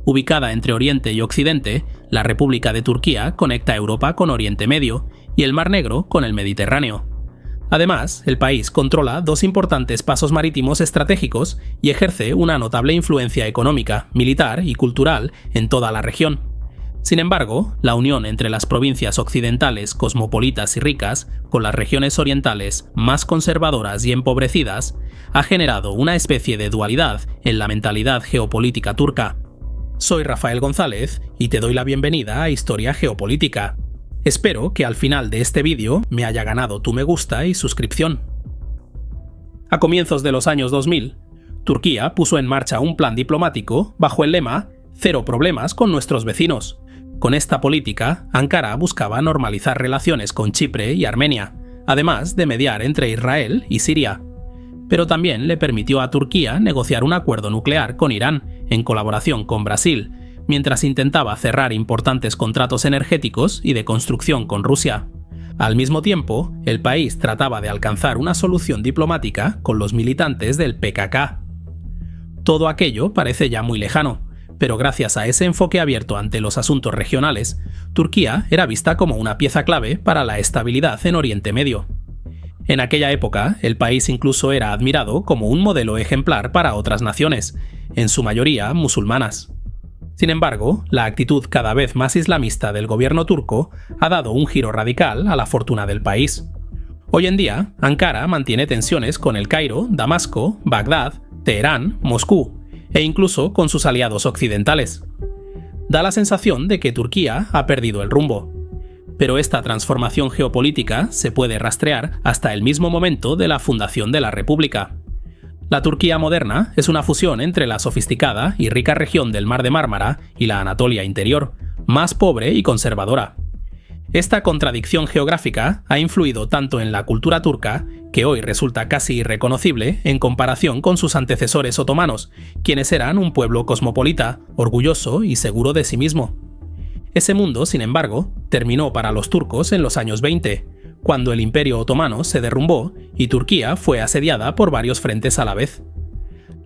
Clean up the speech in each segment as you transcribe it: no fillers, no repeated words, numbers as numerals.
Ubicada entre Oriente y Occidente, la República de Turquía conecta Europa con Oriente Medio y el Mar Negro con el Mediterráneo. Además, el país controla dos importantes pasos marítimos estratégicos y ejerce una notable influencia económica, militar y cultural en toda la región. Sin embargo, la unión entre las provincias occidentales cosmopolitas y ricas con las regiones orientales más conservadoras y empobrecidas ha generado una especie de dualidad en la mentalidad geopolítica turca. Soy Rafael González y te doy la bienvenida a Historia Geopolítica. Espero que al final de este vídeo me haya ganado tu me gusta y suscripción. A comienzos de los años 2000, Turquía puso en marcha un plan diplomático bajo el lema «Cero problemas con nuestros vecinos». Con esta política, Ankara buscaba normalizar relaciones con Chipre y Armenia, además de mediar entre Israel y Siria. Pero también le permitió a Turquía negociar un acuerdo nuclear con Irán, en colaboración con Brasil, mientras intentaba cerrar importantes contratos energéticos y de construcción con Rusia. Al mismo tiempo, el país trataba de alcanzar una solución diplomática con los militantes del PKK. Todo aquello parece ya muy lejano, pero gracias a ese enfoque abierto ante los asuntos regionales, Turquía era vista como una pieza clave para la estabilidad en Oriente Medio. En aquella época, el país incluso era admirado como un modelo ejemplar para otras naciones, en su mayoría musulmanas. Sin embargo, la actitud cada vez más islamista del gobierno turco ha dado un giro radical a la fortuna del país. Hoy en día, Ankara mantiene tensiones con El Cairo, Damasco, Bagdad, Teherán, Moscú e incluso con sus aliados occidentales. Da la sensación de que Turquía ha perdido el rumbo. Pero esta transformación geopolítica se puede rastrear hasta el mismo momento de la fundación de la República. La Turquía moderna es una fusión entre la sofisticada y rica región del Mar de Mármara y la Anatolia interior, más pobre y conservadora. Esta contradicción geográfica ha influido tanto en la cultura turca, que hoy resulta casi irreconocible en comparación con sus antecesores otomanos, quienes eran un pueblo cosmopolita, orgulloso y seguro de sí mismo. Ese mundo, sin embargo, terminó para los turcos en los años 20, cuando el Imperio Otomano se derrumbó y Turquía fue asediada por varios frentes a la vez.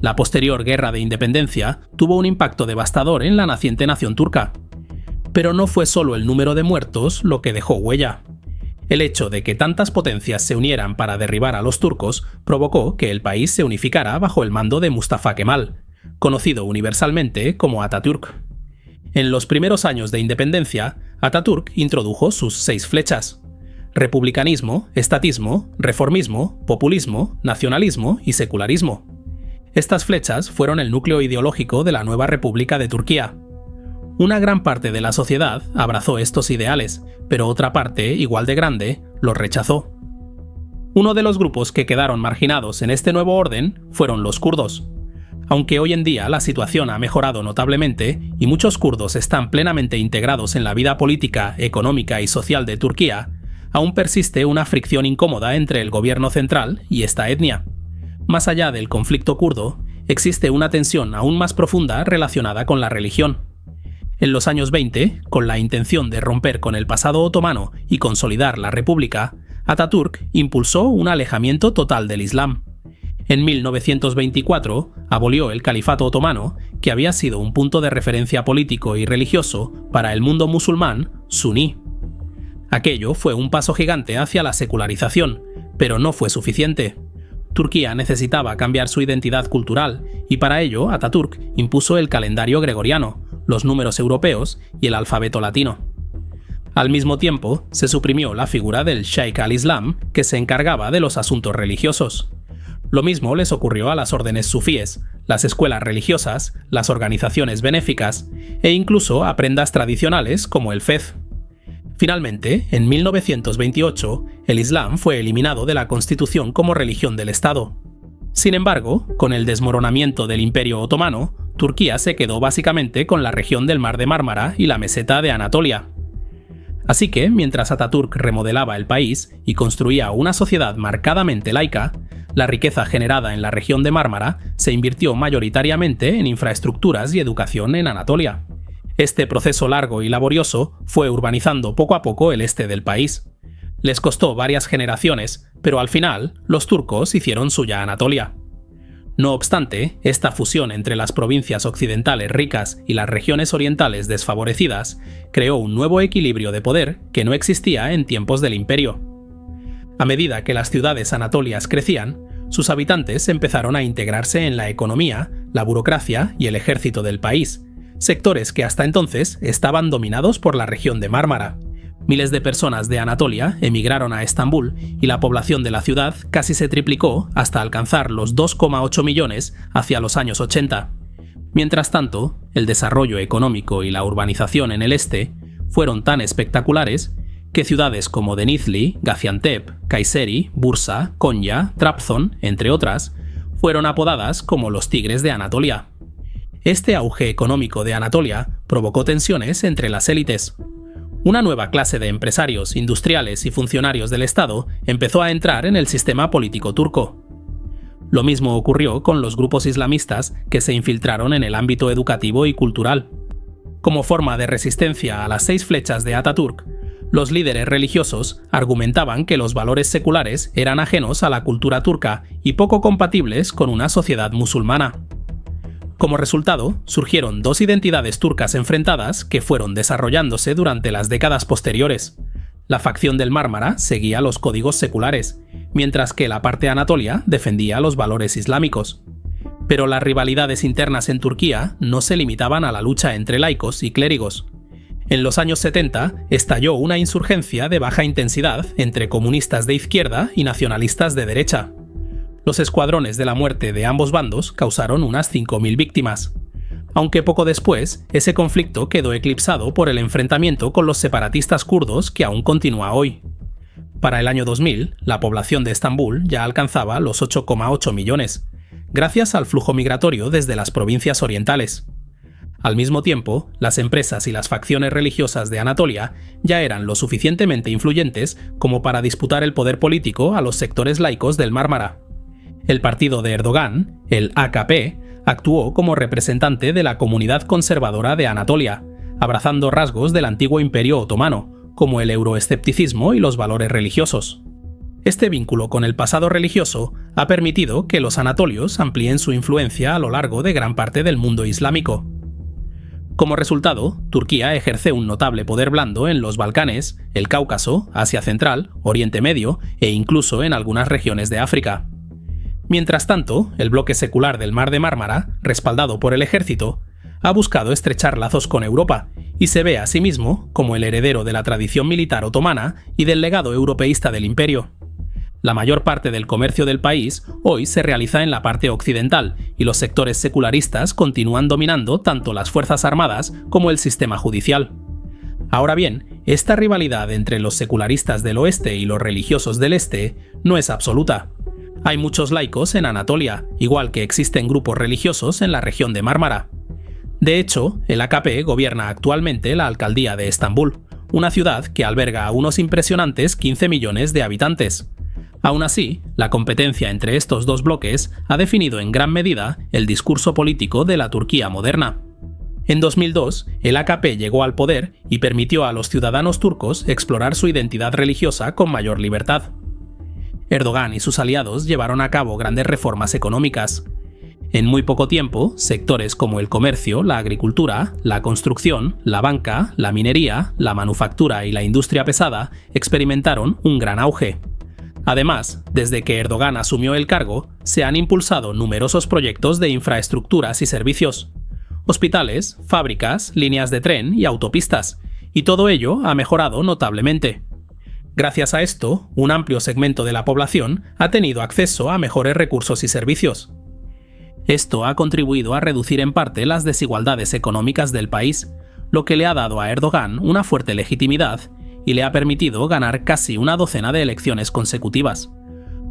La posterior Guerra de Independencia tuvo un impacto devastador en la naciente nación turca. Pero no fue solo el número de muertos lo que dejó huella. El hecho de que tantas potencias se unieran para derribar a los turcos provocó que el país se unificara bajo el mando de Mustafa Kemal, conocido universalmente como Atatürk. En los primeros años de independencia, Atatürk introdujo sus 6 flechas: republicanismo, estatismo, reformismo, populismo, nacionalismo y secularismo. Estas flechas fueron el núcleo ideológico de la nueva República de Turquía. Una gran parte de la sociedad abrazó estos ideales, pero otra parte, igual de grande, los rechazó. Uno de los grupos que quedaron marginados en este nuevo orden fueron los kurdos. Aunque hoy en día la situación ha mejorado notablemente y muchos kurdos están plenamente integrados en la vida política, económica y social de Turquía, aún persiste una fricción incómoda entre el gobierno central y esta etnia. Más allá del conflicto kurdo, existe una tensión aún más profunda relacionada con la religión. En los años 20, con la intención de romper con el pasado otomano y consolidar la república, Atatürk impulsó un alejamiento total del Islam. En 1924 abolió el califato otomano, que había sido un punto de referencia político y religioso para el mundo musulmán suní. Aquello fue un paso gigante hacia la secularización, pero no fue suficiente. Turquía necesitaba cambiar su identidad cultural y para ello Atatürk impuso el calendario gregoriano, los números europeos y el alfabeto latino. Al mismo tiempo, se suprimió la figura del Sheikh al-Islam, que se encargaba de los asuntos religiosos. Lo mismo les ocurrió a las órdenes sufíes, las escuelas religiosas, las organizaciones benéficas e incluso a prendas tradicionales como el fez. Finalmente, en 1928, el Islam fue eliminado de la Constitución como religión del Estado. Sin embargo, con el desmoronamiento del Imperio Otomano, Turquía se quedó básicamente con la región del Mar de Mármara y la meseta de Anatolia. Así que, mientras Atatürk remodelaba el país y construía una sociedad marcadamente laica, la riqueza generada en la región de Mármara se invirtió mayoritariamente en infraestructuras y educación en Anatolia. Este proceso largo y laborioso fue urbanizando poco a poco el este del país. Les costó varias generaciones, pero al final, los turcos hicieron suya Anatolia. No obstante, esta fusión entre las provincias occidentales ricas y las regiones orientales desfavorecidas creó un nuevo equilibrio de poder que no existía en tiempos del imperio. A medida que las ciudades anatolias crecían, sus habitantes empezaron a integrarse en la economía, la burocracia y el ejército del país, sectores que hasta entonces estaban dominados por la región de Mármara. Miles de personas de Anatolia emigraron a Estambul y la población de la ciudad casi se triplicó hasta alcanzar los 2,8 millones hacia los años 80. Mientras tanto, el desarrollo económico y la urbanización en el este fueron tan espectaculares que ciudades como Denizli, Gaziantep, Kayseri, Bursa, Konya, Trabzon, entre otras, fueron apodadas como los tigres de Anatolia. Este auge económico de Anatolia provocó tensiones entre las élites. Una nueva clase de empresarios, industriales y funcionarios del Estado empezó a entrar en el sistema político turco. Lo mismo ocurrió con los grupos islamistas que se infiltraron en el ámbito educativo y cultural. Como forma de resistencia a las 6 flechas de Atatürk, los líderes religiosos argumentaban que los valores seculares eran ajenos a la cultura turca y poco compatibles con una sociedad musulmana. Como resultado, surgieron 2 identidades turcas enfrentadas que fueron desarrollándose durante las décadas posteriores. La facción del Mármara seguía los códigos seculares, mientras que la parte anatolia defendía los valores islámicos. Pero las rivalidades internas en Turquía no se limitaban a la lucha entre laicos y clérigos. En los años 70 estalló una insurgencia de baja intensidad entre comunistas de izquierda y nacionalistas de derecha. Los escuadrones de la muerte de ambos bandos causaron unas 5.000 víctimas. Aunque poco después, ese conflicto quedó eclipsado por el enfrentamiento con los separatistas kurdos que aún continúa hoy. Para el año 2000, la población de Estambul ya alcanzaba los 8,8 millones, gracias al flujo migratorio desde las provincias orientales. Al mismo tiempo, las empresas y las facciones religiosas de Anatolia ya eran lo suficientemente influyentes como para disputar el poder político a los sectores laicos del Mármara. El partido de Erdogan, el AKP, actuó como representante de la comunidad conservadora de Anatolia, abrazando rasgos del antiguo imperio otomano, como el euroescepticismo y los valores religiosos. Este vínculo con el pasado religioso ha permitido que los anatolios amplíen su influencia a lo largo de gran parte del mundo islámico. Como resultado, Turquía ejerce un notable poder blando en los Balcanes, el Cáucaso, Asia Central, Oriente Medio e incluso en algunas regiones de África. Mientras tanto, el bloque secular del Mar de Mármara, respaldado por el ejército, ha buscado estrechar lazos con Europa y se ve a sí mismo como el heredero de la tradición militar otomana y del legado europeísta del imperio. La mayor parte del comercio del país hoy se realiza en la parte occidental y los sectores secularistas continúan dominando tanto las fuerzas armadas como el sistema judicial. Ahora bien, esta rivalidad entre los secularistas del oeste y los religiosos del este no es absoluta. Hay muchos laicos en Anatolia, igual que existen grupos religiosos en la región de Mármara. De hecho, el AKP gobierna actualmente la alcaldía de Estambul, una ciudad que alberga a unos impresionantes 15 millones de habitantes. Aún así, la competencia entre estos dos bloques ha definido en gran medida el discurso político de la Turquía moderna. En 2002, el AKP llegó al poder y permitió a los ciudadanos turcos explorar su identidad religiosa con mayor libertad. Erdogan y sus aliados llevaron a cabo grandes reformas económicas. En muy poco tiempo, sectores como el comercio, la agricultura, la construcción, la banca, la minería, la manufactura y la industria pesada experimentaron un gran auge. Además, desde que Erdogan asumió el cargo, se han impulsado numerosos proyectos de infraestructuras y servicios. Hospitales, fábricas, líneas de tren y autopistas, y todo ello ha mejorado notablemente. Gracias a esto, un amplio segmento de la población ha tenido acceso a mejores recursos y servicios. Esto ha contribuido a reducir en parte las desigualdades económicas del país, lo que le ha dado a Erdogan una fuerte legitimidad y le ha permitido ganar casi una docena de elecciones consecutivas.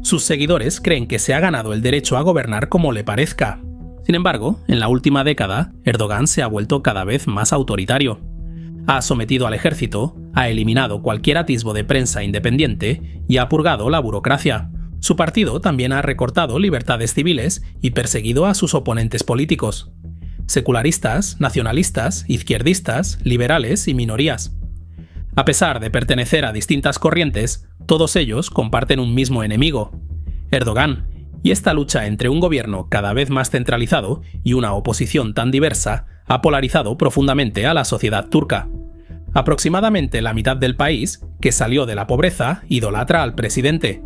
Sus seguidores creen que se ha ganado el derecho a gobernar como le parezca. Sin embargo, en la última década, Erdogan se ha vuelto cada vez más autoritario. Ha sometido al ejército, ha eliminado cualquier atisbo de prensa independiente y ha purgado la burocracia. Su partido también ha recortado libertades civiles y perseguido a sus oponentes políticos. Secularistas, nacionalistas, izquierdistas, liberales y minorías. A pesar de pertenecer a distintas corrientes, todos ellos comparten un mismo enemigo: Erdogan, Y esta lucha entre un gobierno cada vez más centralizado y una oposición tan diversa ha polarizado profundamente a la sociedad turca. Aproximadamente la mitad del país, que salió de la pobreza, idolatra al presidente,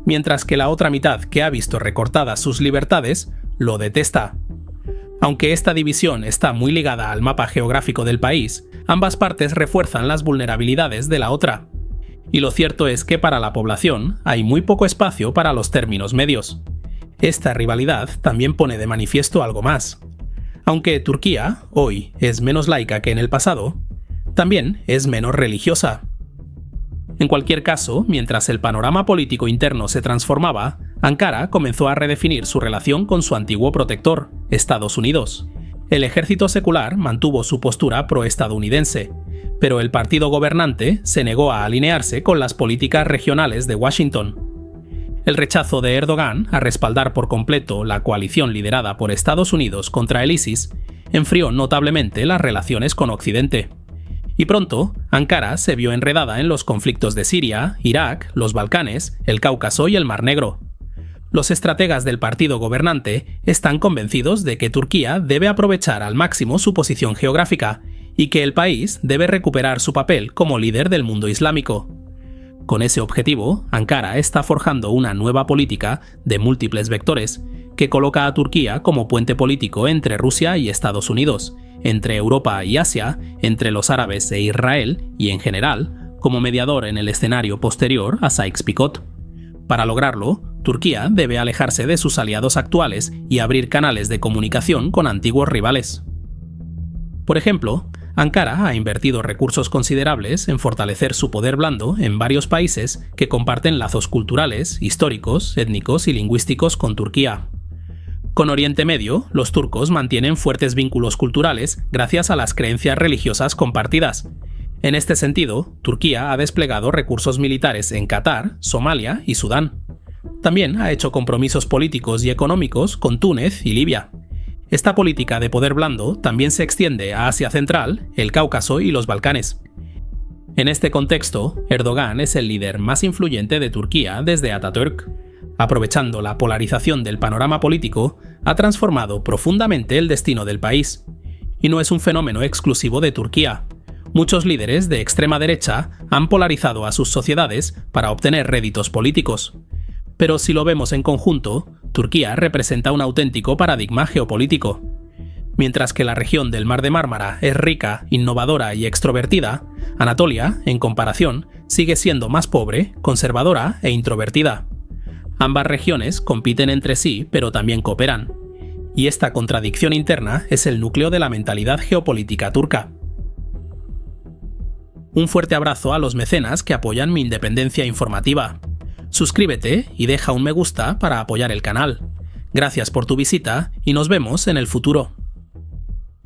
mientras que la otra mitad, que ha visto recortadas sus libertades, lo detesta. Aunque esta división está muy ligada al mapa geográfico del país, ambas partes refuerzan las vulnerabilidades de la otra. Y lo cierto es que para la población hay muy poco espacio para los términos medios. Esta rivalidad también pone de manifiesto algo más. Aunque Turquía, hoy, es menos laica que en el pasado, también es menos religiosa. En cualquier caso, mientras el panorama político interno se transformaba, Ankara comenzó a redefinir su relación con su antiguo protector, Estados Unidos. El ejército secular mantuvo su postura pro-estadounidense, pero el partido gobernante se negó a alinearse con las políticas regionales de Washington. El rechazo de Erdogan a respaldar por completo la coalición liderada por Estados Unidos contra el ISIS enfrió notablemente las relaciones con Occidente. Y pronto, Ankara se vio enredada en los conflictos de Siria, Irak, los Balcanes, el Cáucaso y el Mar Negro. Los estrategas del partido gobernante están convencidos de que Turquía debe aprovechar al máximo su posición geográfica y que el país debe recuperar su papel como líder del mundo islámico. Con ese objetivo, Ankara está forjando una nueva política de múltiples vectores que coloca a Turquía como puente político entre Rusia y Estados Unidos, entre Europa y Asia, entre los árabes e Israel y, en general, como mediador en el escenario posterior a Sykes-Picot. Para lograrlo, Turquía debe alejarse de sus aliados actuales y abrir canales de comunicación con antiguos rivales. Por ejemplo, Ankara ha invertido recursos considerables en fortalecer su poder blando en varios países que comparten lazos culturales, históricos, étnicos y lingüísticos con Turquía. Con Oriente Medio, los turcos mantienen fuertes vínculos culturales gracias a las creencias religiosas compartidas. En este sentido, Turquía ha desplegado recursos militares en Qatar, Somalia y Sudán. También ha hecho compromisos políticos y económicos con Túnez y Libia. Esta política de poder blando también se extiende a Asia Central, el Cáucaso y los Balcanes. En este contexto, Erdogan es el líder más influyente de Turquía desde Atatürk. Aprovechando la polarización del panorama político, ha transformado profundamente el destino del país. Y no es un fenómeno exclusivo de Turquía. Muchos líderes de extrema derecha han polarizado a sus sociedades para obtener réditos políticos. Pero si lo vemos en conjunto, Turquía representa un auténtico paradigma geopolítico. Mientras que la región del Mar de Mármara es rica, innovadora y extrovertida, Anatolia, en comparación, sigue siendo más pobre, conservadora e introvertida. Ambas regiones compiten entre sí, pero también cooperan. Y esta contradicción interna es el núcleo de la mentalidad geopolítica turca. Un fuerte abrazo a los mecenas que apoyan mi independencia informativa. Suscríbete y deja un me gusta para apoyar el canal. Gracias por tu visita y nos vemos en el futuro.